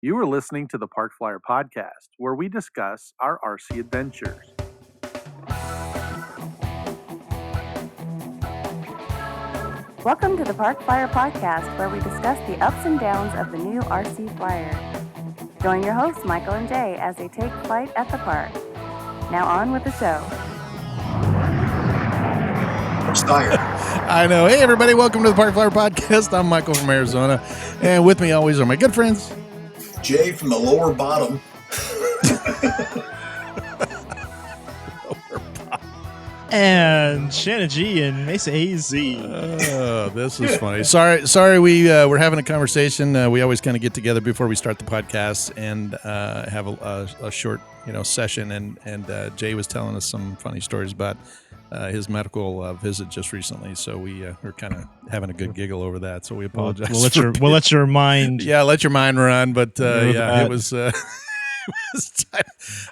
You are listening to the Park Flyer Podcast, where we discuss our RC adventures. Welcome to the Park Flyer Podcast, where we discuss the ups and downs of the new RC Flyer. Join your hosts, Michael and Jay, as they take flight at the park. Now on with the show. I know. Hey, everybody. Welcome to the Park Flyer Podcast. I'm Michael from Arizona. And with me always are my good friends. Jay from the lower bottom. And Shannon G and Mesa AZ. Oh, this is funny. Sorry, we're having a conversation. We always kind of get together before we start the podcast and have a short, session. And Jay was telling us some funny stories about his medical visit just recently. So we're kind of having a good giggle over that. So we apologize. We'll let your mind. Yeah, let your mind run. But it was.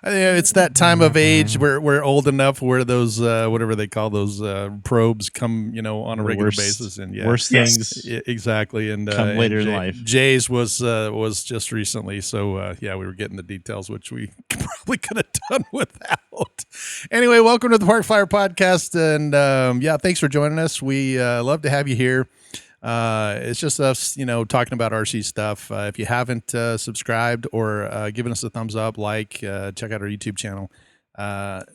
It's that time of age where we're old enough where those whatever they call those probes come on a regular basis, and worse things exactly, and come later in life. Jay's was just recently, so we were getting the details, which we probably could have done without. Anyway, welcome to the Park Flyer Podcast, and thanks for joining us. We love to have you here. It's just us, talking about RC stuff. If you haven't subscribed or given us a thumbs up, check out our YouTube channel. We're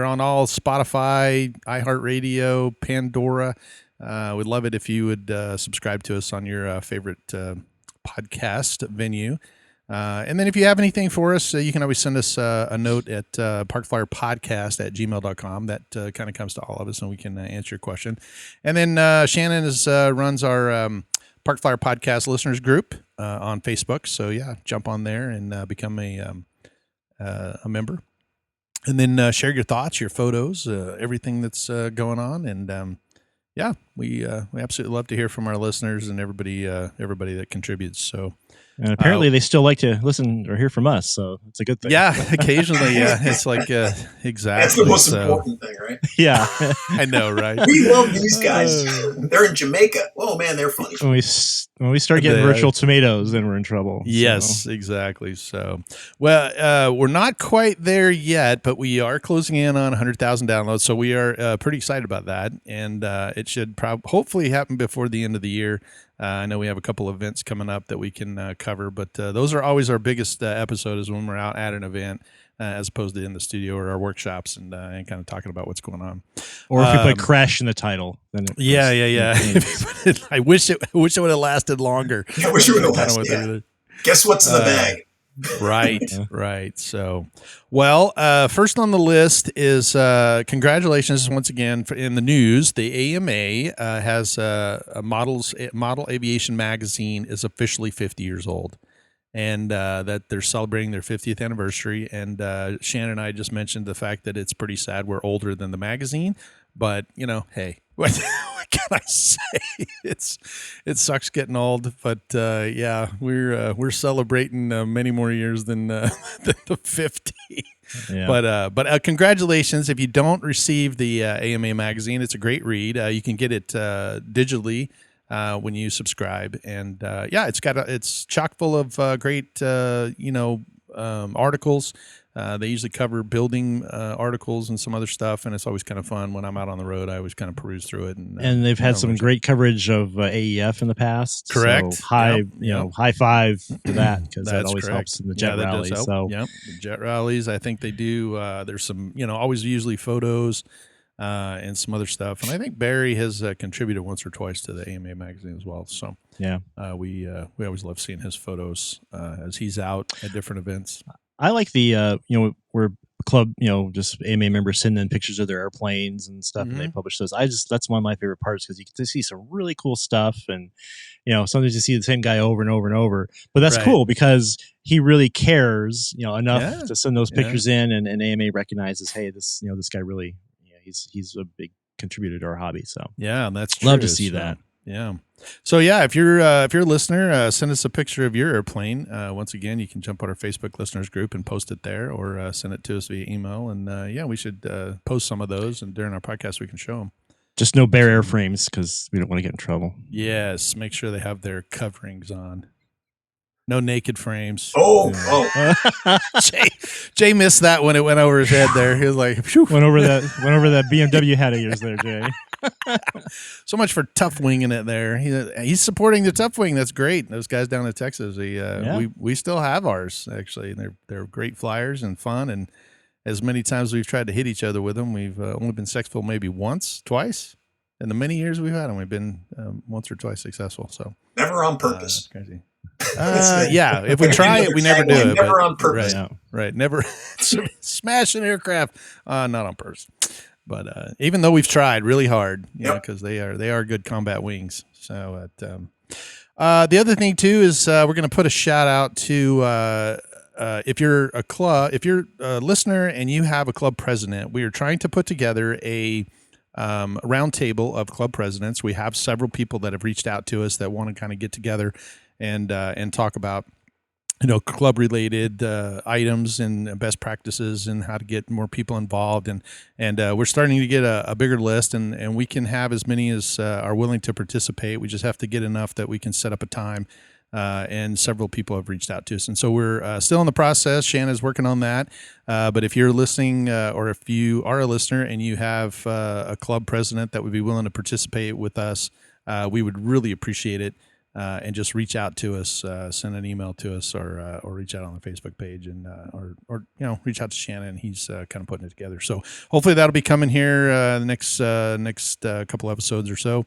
on all Spotify, iHeartRadio, Pandora. We'd love it if you would subscribe to us on your favorite podcast venue. And then if you have anything for us, you can always send us a note at parkflyerpodcast@gmail.com. That kind of comes to all of us, and we can answer your question. And then Shannon runs our Park Flyer Podcast listeners group on Facebook. So, jump on there and become a member. And then share your thoughts, your photos, everything that's going on. And, we absolutely love to hear from our listeners and everybody that contributes. So. And apparently they still like to listen or hear from us, so it's a good thing. Yeah, occasionally, it's like, exactly. That's the most important thing, right? Yeah. I know, right? We love these guys. They're in Jamaica. Oh, man, they're funny. When we start getting virtual tomatoes, then we're in trouble. Yes, exactly. So, we're not quite there yet, but we are closing in on 100,000 downloads, so we are pretty excited about that, and it should hopefully happen before the end of the year. I know we have a couple of events coming up that we can cover, but those are always our biggest episode is when we're out at an event as opposed to in the studio or our workshops and kind of talking about what's going on. Or if you put Crash in the title. Then I wish it would have lasted longer. I wish it would have lasted. Yeah. Guess what's in the bag? Right. So, first on the list is congratulations once again in the news. The AMA has a Model Aviation magazine is officially 50 years old, and that they're celebrating their 50th anniversary. And Shannon and I just mentioned the fact that it's pretty sad we're older than the magazine, but hey. What can I say? It sucks getting old, but we're celebrating many more years than the 50. Yeah. But congratulations! If you don't receive the AMA magazine, it's a great read. You can get it digitally when you subscribe, and it's chock full of great articles. They usually cover building articles and some other stuff, and it's always kind of fun. When I'm out on the road, I always kind of peruse through it. And they've had some great coverage of AEF in the past. Correct. So high five for that, because that always helps in the jet rallies. So the jet rallies. I think they do. There's some, always usually photos and some other stuff. And I think Barry has contributed once or twice to the AMA magazine as well. So we always love seeing his photos as he's out at different events. I like the, where club, just AMA members send in pictures of their airplanes and stuff, and they publish those. That's one of my favorite parts because you get to see some really cool stuff. And, sometimes you see the same guy over and over and over. But that's cool because he really cares, enough to send those pictures in, and AMA recognizes, hey, this guy really, he's a big contributor to our hobby. So that's true. Love to see that. Yeah. So if you're a listener, send us a picture of your airplane. Once again, you can jump on our Facebook listeners group and post it there, or send it to us via email. And we should post some of those, and during our podcast we can show them. Just no bare airframes because we don't want to get in trouble. Yes, make sure they have their coverings on. No naked frames. Jay missed that when it went over his head there. He was like, phew. went over that BMW hat of yours there, Jay. So much for Tough Winging it there. He's supporting the Tough Wing. That's great. Those guys down in Texas. We still have ours actually. They're great flyers and fun. And as many times we've tried to hit each other with them, we've only been successful maybe once, twice. In the many years we've had them, we've been once or twice successful. So never on purpose. Crazy. Yeah, if we try it, we never do it. Never on purpose. Right. Never smash an aircraft. Not on purpose. But even though we've tried really hard, because they are good combat wings. So the other thing too is we're going to put a shout out to if you're a listener and you have a club president, we are trying to put together a round table of club presidents. We have several people that have reached out to us that want to kind of get together and talk about club related items and best practices and how to get more people involved, and we're starting to get a bigger list, and we can have as many as are willing to participate. We just have to get enough that we can set up a time, and several people have reached out to us, and so we're still in the process. Shanna's working on that, but if you're listening or if you are a listener and you have a club president that would be willing to participate with us, we would really appreciate it. And just reach out to us, send an email to us, or reach out on the Facebook page, and or reach out to Shannon. And he's kind of putting it together. So hopefully that'll be coming here the next couple episodes or so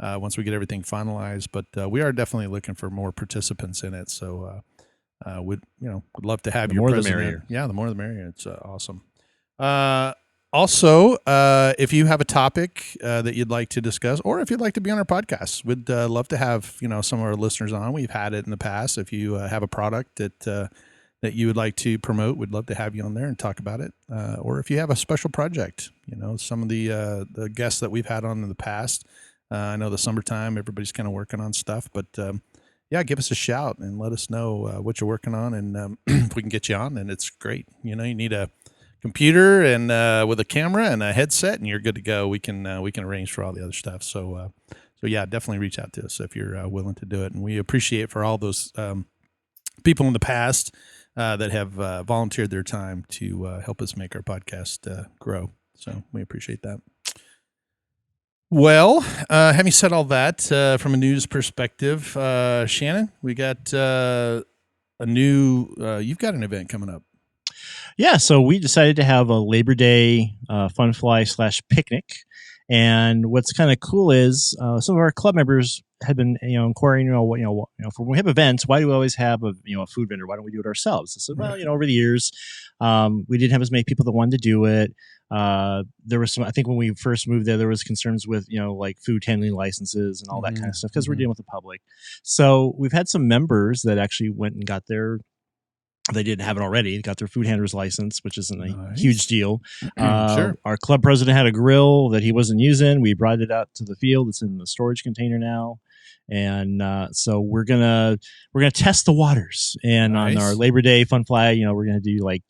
once we get everything finalized. But we are definitely looking for more participants in it. So would love to have your president. The more the merrier. Yeah, the more the merrier. It's awesome. Also, if you have a topic that you'd like to discuss, or if you'd like to be on our podcast, we'd love to have some of our listeners on. We've had it in the past. If you have a product that you would like to promote, we'd love to have you on there and talk about it. Or if you have a special project, some of the guests that we've had on in the past. I know the summertime, everybody's kind of working on stuff, but give us a shout and let us know what you're working on, and if we can get you on, then it's great. You need a computer and with a camera and a headset, and you're good to go. We can arrange for all the other stuff. So yeah, definitely reach out to us if you're willing to do it. And we appreciate for all those people in the past that have volunteered their time to help us make our podcast grow. So we appreciate that. Well, having said all that, from a news perspective, Shannon, we got you've got an event coming up. Yeah, so we decided to have a Labor Day fun fly / picnic, and what's kind of cool is some of our club members had been inquiring, for when we have events, why do we always have a food vendor? Why don't we do it ourselves? I said, well, over the years, we didn't have as many people that wanted to do it. There was some, I think when we first moved there was concerns with, like food handling licenses and all that kind of stuff, because we're dealing with the public. So we've had some members that actually went and got they didn't have it already, got their food handler's license, which isn't a huge deal. Sure. Our club president had a grill that he wasn't using. We brought it out to the field. It's in the storage container now. And so we're gonna test the waters. And on our Labor Day fun fly, we're gonna do like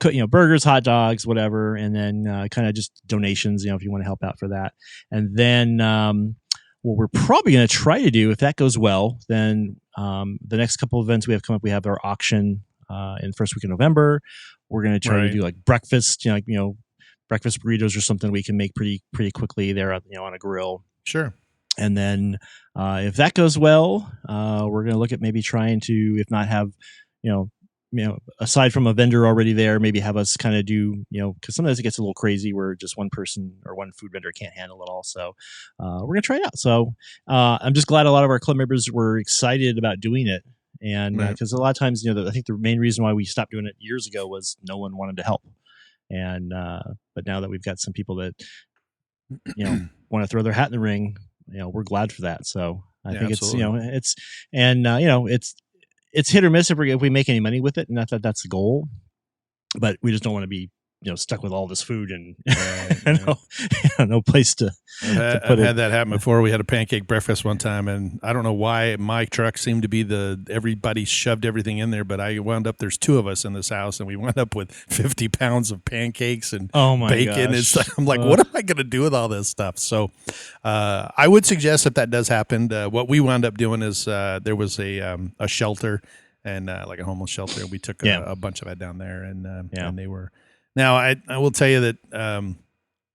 cook, burgers, hot dogs, whatever, and then kind of just donations, if you want to help out for that. And then what we're probably going to try to do, if that goes well, then the next couple of events we have come up, we have our auction in the first week of November. We're going to try to do like breakfast, breakfast burritos or something we can make pretty quickly there, on a grill. Sure. And then if that goes well, we're going to look at maybe trying to, if not have, aside from a vendor already there, maybe have us kind of do, because sometimes it gets a little crazy where just one person or one food vendor can't handle it all. So we're going to try it out. So I'm just glad a lot of our club members were excited about doing it. And because a lot of times, I think the main reason why we stopped doing it years ago was no one wanted to help. And but now that we've got some people that, want to throw their hat in the ring, we're glad for that. So I think absolutely. It's hit or miss if we make any money with it, and that's the goal. But we just don't want to be stuck with all this food and Right. no place to I've put had it. that happen before. We had a pancake breakfast one time, and I don't know why my truck seemed to be everybody shoved everything in there, but I wound up, there's two of us in this house, and we wound up with 50 pounds of pancakes and Oh my bacon and gosh. stuff. I'm like, what am I going to do with all this stuff? So I would suggest if that does happen, what we wound up doing is there was a shelter and like a homeless shelter. We took Yeah. a bunch of it down there, and Yeah. they were. Now I will tell you that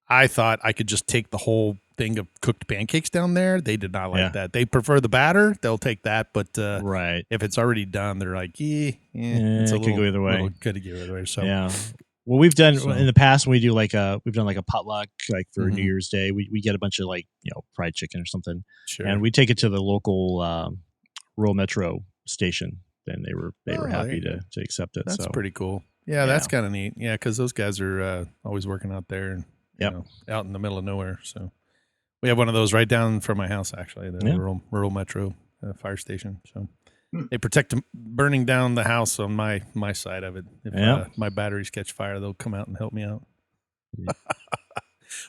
I thought I could just take the whole thing of cooked pancakes down there. They did not like Yeah. that. They prefer the batter. They'll take that, but Right. if it's already done, they're like, it's it could go either way. Could go either way. So Yeah. Well, we've done So- in the past when we do we've done like a potluck like for Mhm. New Year's Day. We get a bunch of fried chicken or something, sure. and we take it to the local rural metro station. And they were Oh, happy there you to accept it. That's so pretty cool. Yeah, that's kind of neat. Yeah, because those guys are always working out there and Yep. out in the middle of nowhere. So we have one of those right down from my house, actually, the Yeah. rural metro fire station. So Hmm. they protect burning down the house on my side of it. If Yeah. my batteries catch fire, they'll come out and help me out. Yeah.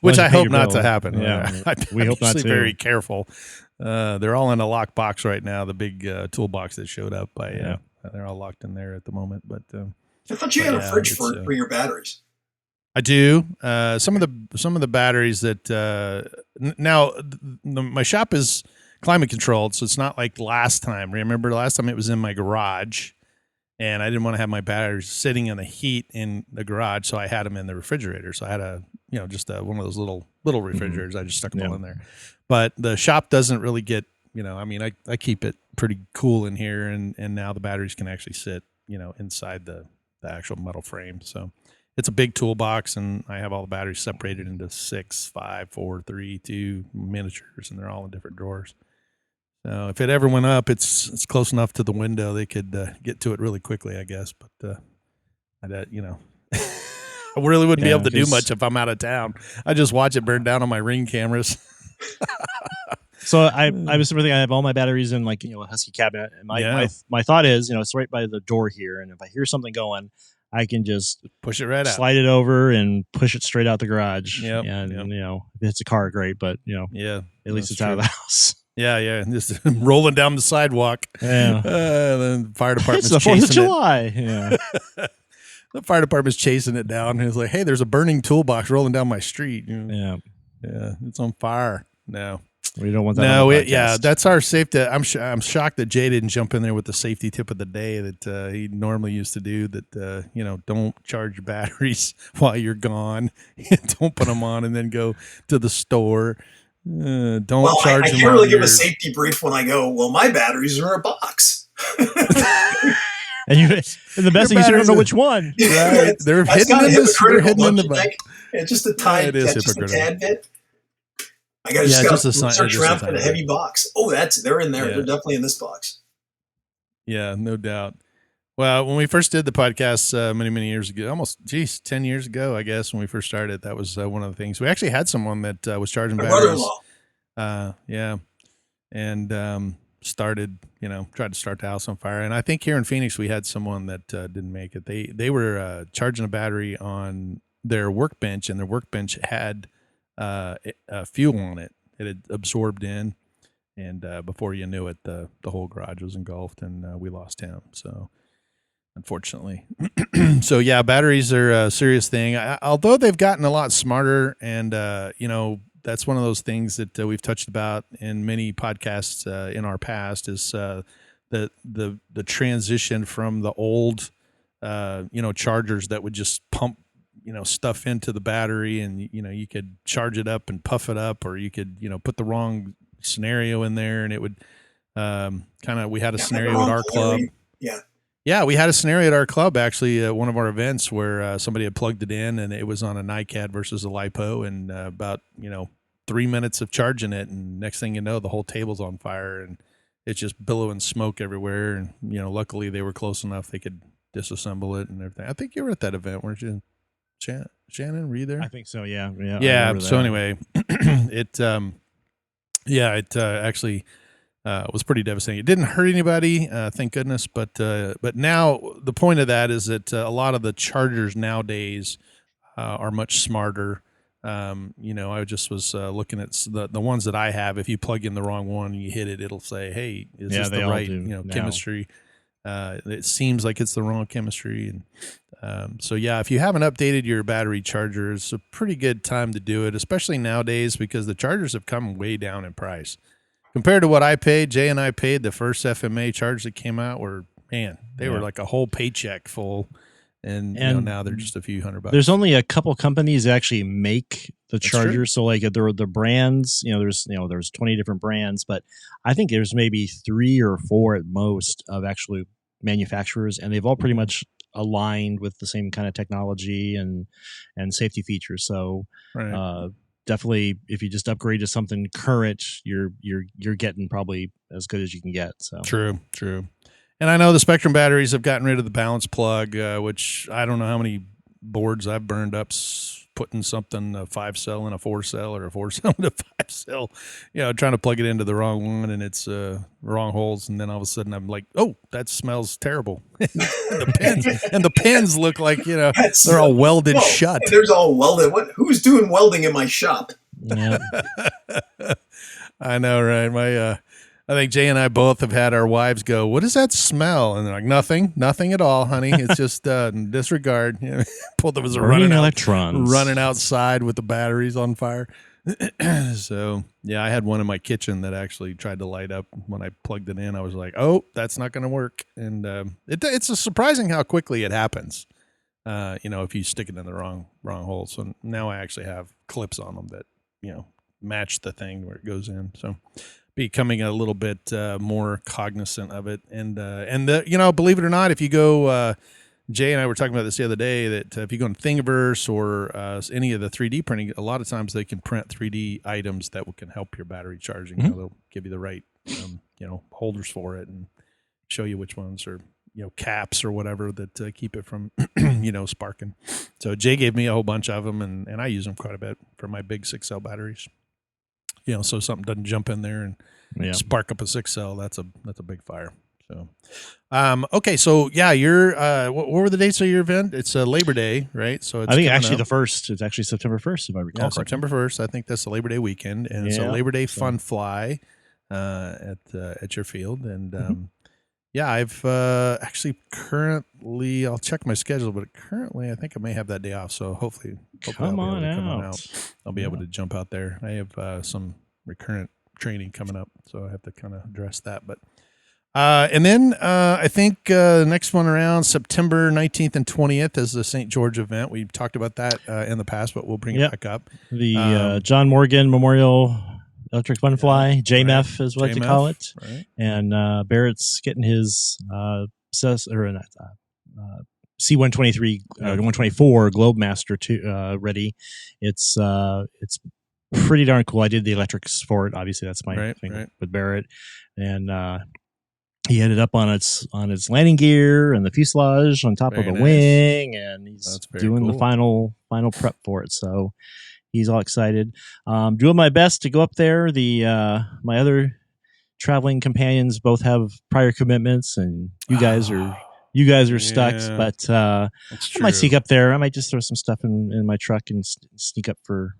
Which Well, I you pay hope your not to bill. happen. Yeah, I'm we hope not usually to. very careful. They're all in a locked box right now. The big toolbox that showed up. Yeah. They're all locked in there at the moment. But I thought you But had a yeah, fridge it's, for your batteries. I do. Some of the batteries that now my shop is climate controlled, so it's not like last time. Remember last time it was in my garage, and I didn't want to have my batteries sitting in the heat in the garage, so I had them in the refrigerator. So I had just one of those little refrigerators. I just stuck them all Yeah. in there. But the shop doesn't really get I mean I keep it pretty cool in here, and now the batteries can actually sit inside the actual metal frame. So it's a big toolbox, and I have all the batteries separated into 6, 5, 4, 3, 2 miniatures, and they're all in different drawers. So if it ever went up, it's close enough to the window they could get to it really quickly, I guess. But I really wouldn't be Yeah, able to do 'cause- much if I'm out of town. I just watch it burn down on my Ring cameras. So I was thinking I have all my batteries in a Husky cabinet, and my thought is it's right by the door here, and if I hear something going, I can just Push it right out. slide it over and push it straight out the garage. Yep, And yep. if it's a car, great, but Yeah, at least that's it's out of true. the house. Yeah, just rolling down the sidewalk. Yeah. Then the fire department's It's the 4th of chasing it. July. Yeah. The fire department's chasing it down, and it's like, hey, there's a burning toolbox rolling down my street. Yeah. Yeah, it's on fire. No, We don't want that. no, on the podcast. that's our safety. I'm shocked that Jay didn't jump in there with the safety tip of the day that he normally used to do. That don't charge your batteries while you're gone. Don't put them on and then go to the store. Don't Well, I charge them. can't really on give your- a safety brief when I go, well, my batteries are in a box. And the best thing is you don't know which one. Right, they're That's hidden kinda in this. They're hypocritical, hidden in don't the you box. think? It's just a tiny, it is just a hypocritical. tad bit. I got Yeah, to just a si- search just a around for tiny the bit. heavy box. Oh, they're in there. Yeah. They're definitely in this box. Yeah, no doubt. Well, when we first did the podcast many years ago, almost 10 years ago, I guess, when we first started, that was one of the things. We actually had someone that was charging My batteries. brother-in-law. Yeah, and started, tried to start the house on fire. And I think here in Phoenix, we had someone that didn't make it. They were charging a battery on their workbench, and their workbench had fuel on it. It had absorbed in, and before you knew it, the whole garage was engulfed, and we lost him. So, unfortunately, so yeah, batteries are a serious thing. Although they've gotten a lot smarter, and that's one of those things that we've touched about in many podcasts in our past is the transition from the old chargers that would just pump stuff into the battery, and you could charge it up and puff it up, or you could put the wrong scenario in there, and it would we had a scenario at our club. Yeah, we had a scenario at our club actually at one of our events where somebody had plugged it in, and it was on a NiCad versus a LiPo, and about 3 minutes of charging it, and next thing you know, the whole table's on fire, and it's just billowing smoke everywhere. And luckily they were close enough they could disassemble it and everything. I think you were at that event, weren't you, Shannon? Were you there? I think so. Yeah. Yeah. I Yeah. remember So that. anyway, it actually was pretty devastating. It didn't hurt anybody, thank goodness. But now the point of that is that a lot of the chargers nowadays are much smarter. I just was looking at the ones that I have. If you plug in the wrong one and you hit it, it'll say, "Hey, is this the right chemistry?" It seems like it's the wrong chemistry, and so if you haven't updated your battery charger, it's a pretty good time to do it, especially nowadays because the chargers have come way down in price compared to what I paid. Jay and I paid the first FMA charge that came out. They were like a whole paycheck full. And now they're just a few $100. There's only a couple companies that actually make the charger. So like the brands, there's 20 different brands, but I think there's maybe 3 or 4 at most of actually manufacturers, and they've all pretty much aligned with the same kind of technology and safety features. So definitely, if you just upgrade to something current, you're getting probably as good as you can get. So true. And I know the Spectrum batteries have gotten rid of the balance plug, which I don't know how many boards I've burned up putting something, a 5-cell in a 4-cell or a 4-cell in a 5-cell, trying to plug it into the wrong one, and it's wrong holes. And then all of a sudden I'm like, oh, that smells terrible. the pins look like, they're all welded shut. There's all welded. Who's doing welding in my shop? Yeah. I know, right? I think Jay and I both have had our wives go, "What does that smell?" And they're like, "Nothing at all, honey. It's just disregard." Both of us are running outside with the batteries on fire. So I had one in my kitchen that actually tried to light up when I plugged it in. I was like, "Oh, that's not going to work." And it's surprising how quickly it happens. If you stick it in the wrong hole. So now I actually have clips on them that match the thing where it goes in. So. Becoming a little bit more cognizant of it, and believe it or not, if you go, Jay and I were talking about this the other day, that if you go in Thingiverse or any of the 3D printing, a lot of times they can print 3D items that can help your battery charging. Mm-hmm. They'll give you the right, holders for it and show you which ones are, caps or whatever that keep it from, sparking. So Jay gave me a whole bunch of them, and I use them quite a bit for my big 6-cell batteries. So something doesn't jump in there and spark up a 6-cell. That's a big fire. So, okay. So you're, what were the dates of your event? It's Labor Day, right? So it's I think actually the first, it's actually September 1st, if I recall correctly. September 1st. I think that's the Labor Day weekend. And it's a Labor Day fun fly, at your field. And, I've actually currently, I'll check my schedule, but currently I think I may have that day off. So hopefully come on out. I'll be able to jump out there. I have some recurrent training coming up, so I have to kind of address that. But and then I think the next one around September 19th and 20th is the St. George event. We've talked about that in the past, but we'll bring it back up. The John Morgan Memorial Electric Fun Fly, JMEF is what you call it. Right. And Barrett's getting his C-123, 124 Globemaster ready. It's pretty darn cool. I did the electrics for it. Obviously, that's my thing with Barrett. And he ended up on its landing gear and the fuselage on top of the wing, and he's doing the final prep for it. So he's all excited. Doing my best to go up there. My other traveling companions both have prior commitments, and you guys are stuck. But I might sneak up there. I might just throw some stuff in my truck and sneak up for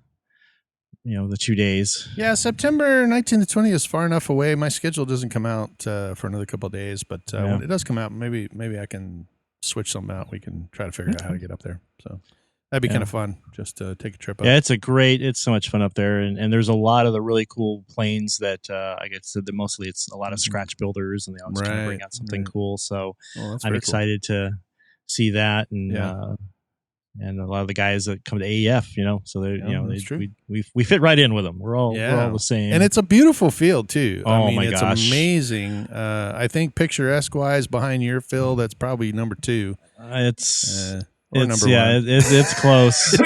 the 2 days. Yeah, September 19th to 20th is far enough away. My schedule doesn't come out for another couple of days, but when it does come out, maybe I can switch something out. We can try to figure out how to get up there. So that'd be kind of fun, just to take a trip up. Yeah, it's so much fun up there, and there's a lot of the really cool planes that I guess that mostly it's a lot of scratch builders, and they always kind of bring out something cool. So I'm excited to see that, and a lot of the guys that come to AEF, so they, we fit right in with them. We're all the same, and it's a beautiful field too. My it's gosh, amazing. I think picturesque wise behind your field, that's probably number 2. It's number 1. It's close.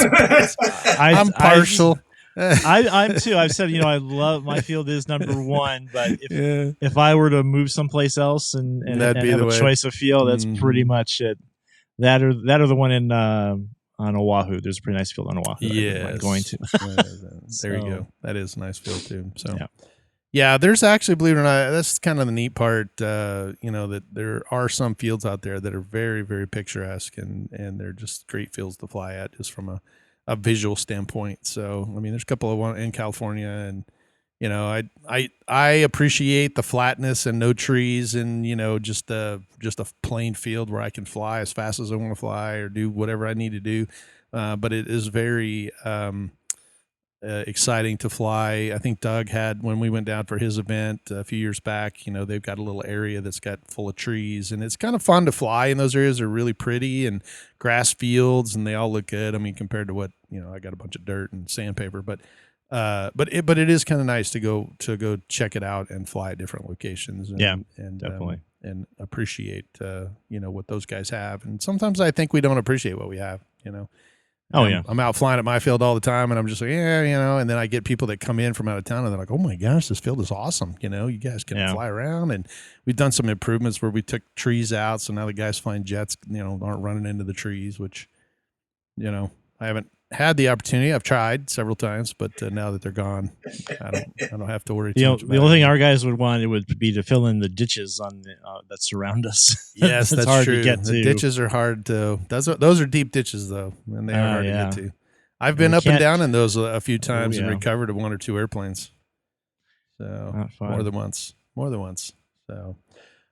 I'm partial. I'm too. I've said, I love my field is number 1, but if I were to move someplace else and have a choice of field, that's pretty much it. That or the one in on Oahu. There's a pretty nice field on Oahu. Yeah, going to. There you go. That is a nice field too. So Yeah, there's actually, believe it or not, that's kind of the neat part. That there are some fields out there that are very, very picturesque, and they're just great fields to fly at, just from a visual standpoint. So, I mean, there's a couple of one in California, and I appreciate the flatness and no trees, and just a plain field where I can fly as fast as I want to fly or do whatever I need to do. But it is very exciting to fly. I think Doug had, when we went down for his event a few years back, they've got a little area that's got full of trees, and it's kind of fun to fly in those areas. They're really pretty, and grass fields, and they all look good. I mean, compared to what, I got a bunch of dirt and sandpaper, but it is kind of nice to go check it out and fly at different locations. And definitely. And appreciate, what those guys have. And sometimes I think we don't appreciate what we have, I'm out flying at my field all the time, and I'm just like, and then I get people that come in from out of town, and they're like, oh my gosh, this field is awesome. You guys can fly around. And we've done some improvements where we took trees out. So now the guys flying jets, aren't running into the trees, which, I haven't had the opportunity. I've tried several times, but now that they're gone, I don't have to worry too much about the only thing our guys would want, it would be to fill in the ditches on that surround us. Yes, that's hard true. To get the ditches are hard to. Those are deep ditches though, and they are hard to get to. I've been up and down in those a few times and recovered one or two airplanes. So more than once. So.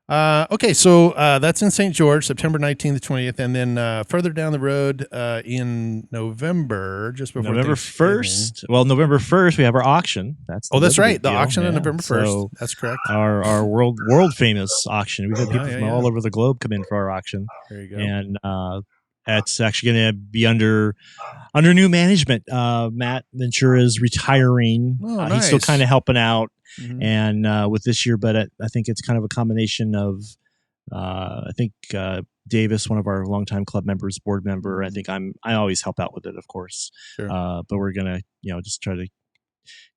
Okay, so that's in St. George, September 19th to 20th, and then further down the road in November, just before November 1st. Well, November 1st, we have our auction. That's right, the auction on November 1st. So that's correct. Our world famous auction. We've had people from all over the globe come in for our auction. There you go. And that's actually going to be under new management. Matt Ventura is retiring. Oh, nice. He's still kind of helping out. Mm-hmm. And with this year, but I think it's kind of a combination of I think Davis, one of our longtime club members, board member. I think I always help out with it, of course. Sure. But we're gonna just try to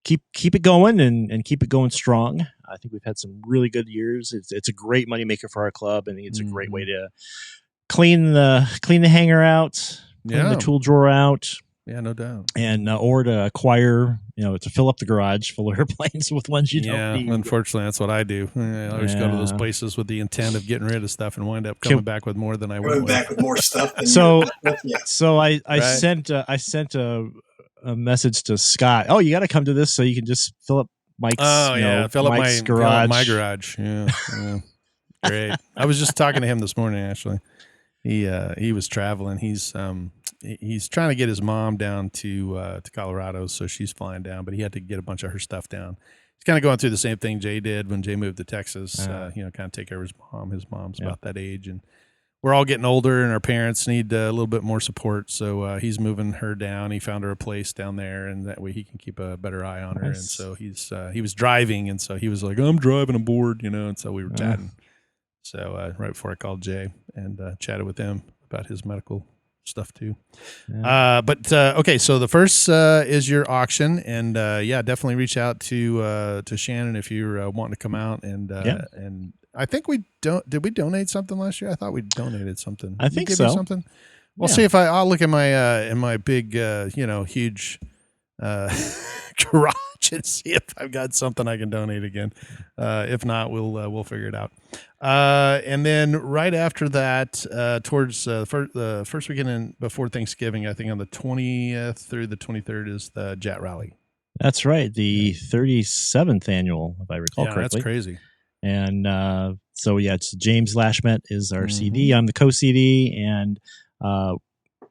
keep it going and keep it going strong. I think we've had some really good years. It's a great moneymaker for our club, and it's a great way to clean the hangar out, clean the tool drawer out. Yeah, no doubt. And or to acquire, to fill up the garage full of airplanes with ones you don't need. Unfortunately, that's what I do. I always go to those places with the intent of getting rid of stuff and wind up coming back with more than I went with. Back with more stuff. So I sent a message to Scott. Oh, you got to come to this so you can just fill up Mike's. Fill up Mike's my garage. My garage. Yeah. Great. I was just talking to him this morning. Actually, he was traveling. He's trying to get his mom down to Colorado, so she's flying down. But he had to get a bunch of her stuff down. He's kind of going through the same thing Jay did when Jay moved to Texas. Kind of take care of his mom. His mom's about that age, and we're all getting older, and our parents need a little bit more support. So he's moving her down. He found her a place down there, and that way he can keep a better eye on her. Nice. And so he was driving, and so he was like, "I'm driving aboard," and so we were chatting. So right before I called Jay and chatted with him about his medical stuff too. Okay, so the first is your auction, and definitely reach out to Shannon if you're wanting to come out, and I think did we donate something last year? I thought we donated something. I think so. Something. We'll see if I'll look at my in my big huge garage and see if I've got something I can donate again. If not, we'll figure it out. And then right after that, towards the first weekend before Thanksgiving, I think on the 20th through the 23rd is the Jet Rally. That's right, the 37th annual, if I recall correctly. That's crazy. And it's James Lashmet is our CD. I'm the co-CD, and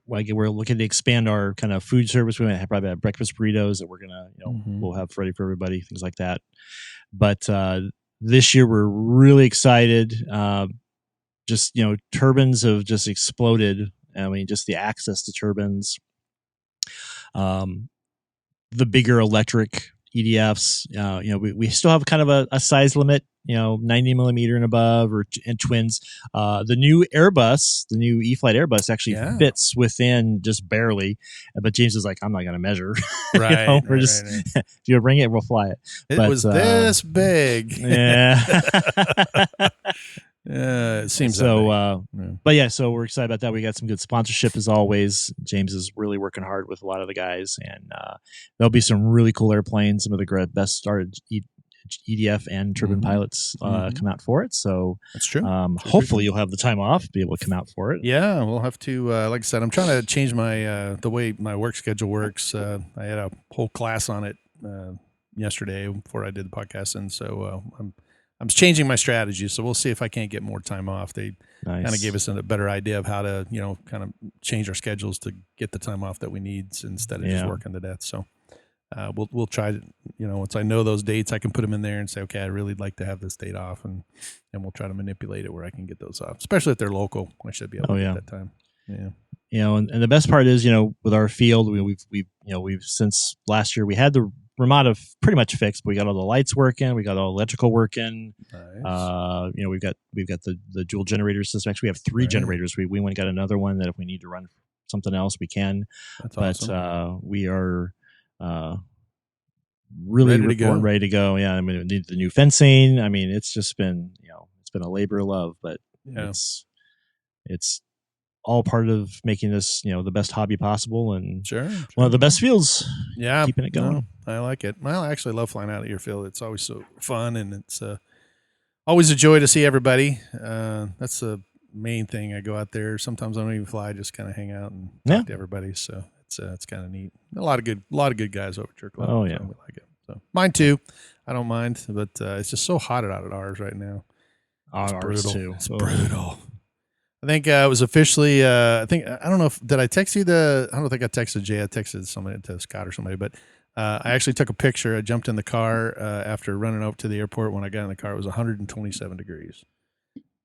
we're looking to expand our kind of food service. We might probably have breakfast burritos that we're gonna, we'll have ready for everybody, things like that. But this year we're really excited. Turbines have just exploded. I mean, just the access to turbines, the bigger electric EDFs. We still have kind of a size limit. 90 millimeter and above, and twins. The new Airbus, the new E-Flight Airbus, actually fits within just barely. But James is like, I'm not going to measure. Right. We're just, if you bring it, we'll fly it. It was this big. Yeah. It seems so. So we're excited about that. We got some good sponsorship as always. James is really working hard with a lot of the guys, and there'll be some really cool airplanes. Some of the best started EDF and turbine pilots come out for it. So That's true. Hopefully you'll have the time off to be able to come out for it. Yeah, we'll have to. Like I said, I'm trying to change my the way my work schedule works. I had a whole class on it yesterday before I did the podcast, and so I'm changing my strategy. So we'll see if I can't get more time off. They kind of gave us a better idea of how to kind of change our schedules to get the time off that we need instead of just working to death. So we'll try to once I know those dates, I can put them in there and say, okay, I really like to have this date off, and we'll try to manipulate it where I can get those off, especially if they're local. I should be able to get that time. Yeah. And the best part is, with our field, we've since last year we had the Ramada pretty much fixed. But we got all the lights working, we got all electrical working. Nice. We've got the dual generator system. Actually, we have 3 generators. We went and got another one that if we need to run something else, we can. That's awesome. But we are really ready to go. Yeah, I mean, we need the new fencing. I mean, it's just been it's been a labor of love, but it's all part of making this the best hobby possible, and one of the best fields. Yeah, keeping it going. No, I like it. Well, I actually love flying out at your field. It's always so fun, and it's always a joy to see everybody. That's the main thing. I go out there. Sometimes I don't even fly. I just kind of hang out and talk to everybody. So it's kind of neat. A lot of good guys over at your club. Oh yeah, so we like it. So mine too. I don't mind, but it's just so hot out at ours right now. It's brutal. Too. It's brutal. I think it was officially. I don't know if did I text you the. I don't think I texted Jay. I texted somebody to Scott or somebody, but I actually took a picture. I jumped in the car after running over to the airport. When I got in the car, it was 127 degrees.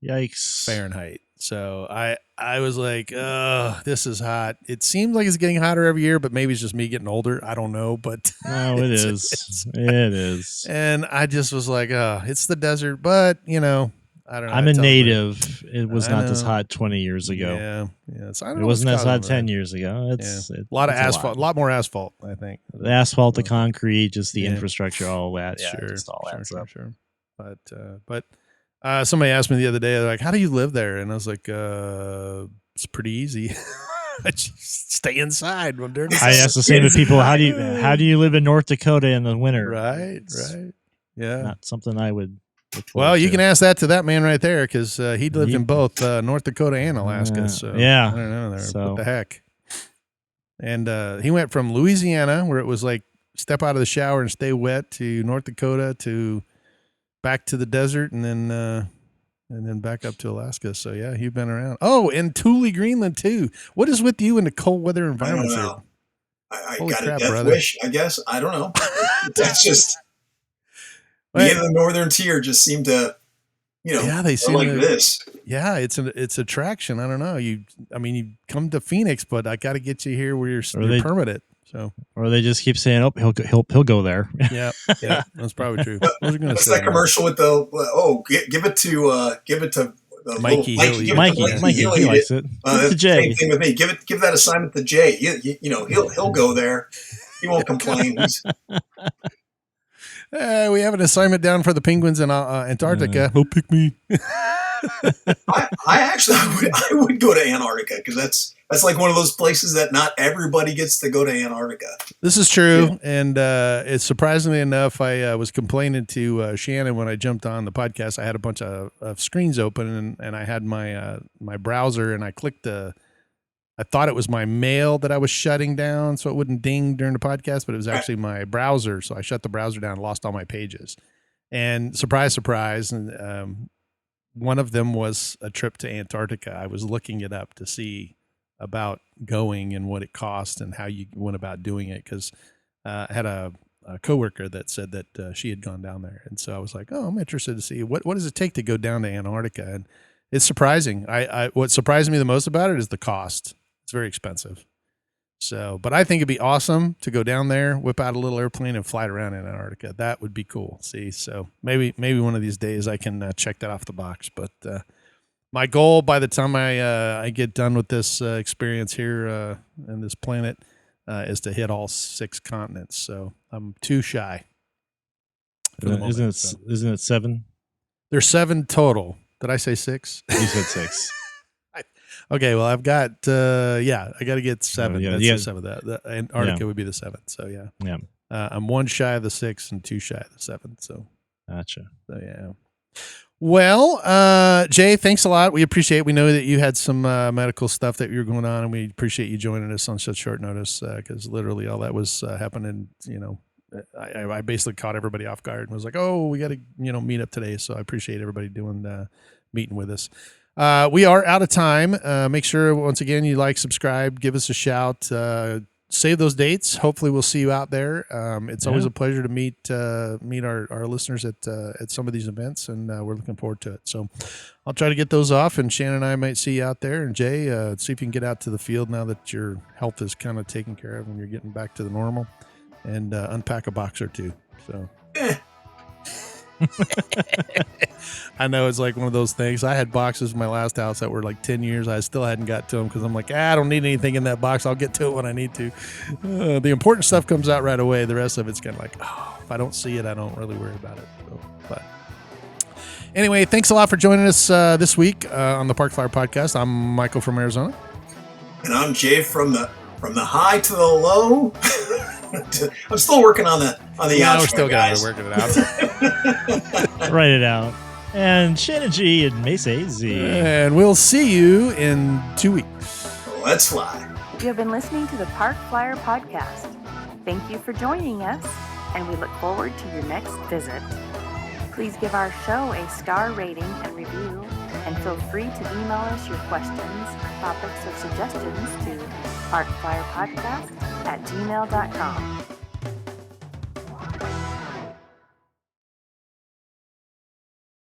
Yikes! Fahrenheit. So I was like, this is hot. It seems like it's getting hotter every year, but maybe it's just me getting older. I don't know, but no, it is. It is. And I just was like, it's the desert, but I don't know. I'm a native. It was not this hot 20 years ago. Yeah. So I don't it know wasn't as hot 10 years ago. It's a lot of asphalt, a lot more asphalt, I think. The asphalt, the concrete, just the infrastructure, all that. Yeah, just all adds up. Sure. But somebody asked me the other day, they're like, how do you live there? And I was like, it's pretty easy. I just stay inside when during the I ask the same to people, how do you live in North Dakota in the winter? Right. Yeah. Not something I would. Well, you can ask that to that man right there, because he lived in both North Dakota and Alaska. So yeah, I don't know. What the heck? And he went from Louisiana, where it was like step out of the shower and stay wet, to North Dakota, to back to the desert, and then back up to Alaska. So yeah, you've been around. Oh, and Thule, Greenland too. What is with you in the cold weather environments? I got a death wish, I guess. I don't know. That's just. Being in the northern tier just seemed to, they seem like this. Yeah, it's attraction. I don't know. You come to Phoenix, but I got to get you here where you're permitted. So, or they just keep saying, "Oh, he'll go there." Yeah, that's probably true. What's that commercial with the? Give it to Mikey. Mikey, he likes it. It's Jay. Same thing with me. Give that assignment to Jay. He'll go there. He won't complain. We have an assignment down for the penguins in Antarctica. He'll pick me. I would go to Antarctica, because that's like one of those places that not everybody gets to go to Antarctica. This is true, and it's surprisingly enough, I was complaining to Shannon when I jumped on the podcast. I had a bunch of screens open, and I had my browser, and I clicked I thought it was my mail that I was shutting down so it wouldn't ding during the podcast, but it was actually my browser. So I shut the browser down and lost all my pages. And surprise, surprise. And one of them was a trip to Antarctica. I was looking it up to see about going and what it cost and how you went about doing it, because I had a coworker that said that she had gone down there. And so I was like, I'm interested to see what does it take to go down to Antarctica? And it's surprising. What surprised me the most about it is the cost. It's very expensive. So, but I think it'd be awesome to go down there, whip out a little airplane, and fly around in Antarctica. That would be cool. See, so maybe one of these days I can check that off the box. But my goal by the time I get done with this experience here in this planet is to hit all 6 continents. So I'm too shy. Isn't it 7? There's 7 total. Did I say 6? You said 6. Okay, well, I've got, I got to get 7. That's the 7. The Antarctica would be the 7th. So, yeah. Yeah. I'm 1 shy of the 6 and 2 shy of the 7. So, Gotcha. So yeah. Well, Jay, thanks a lot. We appreciate it. We know that you had some medical stuff that you were going on, and we appreciate you joining us on such short notice because literally all that was happening. I basically caught everybody off guard and was like, "Oh, we got to meet up today." So I appreciate everybody doing meeting with us. We are out of time. Make sure once again you like, subscribe, give us a shout. Save those dates. Hopefully we'll see you out there. It's always a pleasure to meet our listeners at some of these events, and we're looking forward to it. So I'll try to get those off, and Shannon and I might see you out there. And Jay, see if you can get out to the field now that your health is kind of taken care of and you're getting back to the normal, and unpack a box or two. So I know it's like one of those things. I had boxes in my last house that were like 10 years. I still hadn't got to them because I'm like, I don't need anything in that box. I'll get to it when I need to. The important stuff comes out right away. The rest of it's kind of like, if I don't see it, I don't really worry about it. So, but anyway, thanks a lot for joining us this week on the Park Flyer Podcast. I'm Michael from Arizona. And I'm Jay from the high to the low. I'm still working on the outro, we're still guys. working it out. Write it out. And Shannon G and Mesa Z. And we'll see you in 2 weeks. Let's fly. You have been listening to the Park Flyer Podcast. Thank you for joining us, and we look forward to your next visit. Please give our show a star rating and review, and feel free to email us your questions, topics, or suggestions to parkflyerpodcast@gmail.com.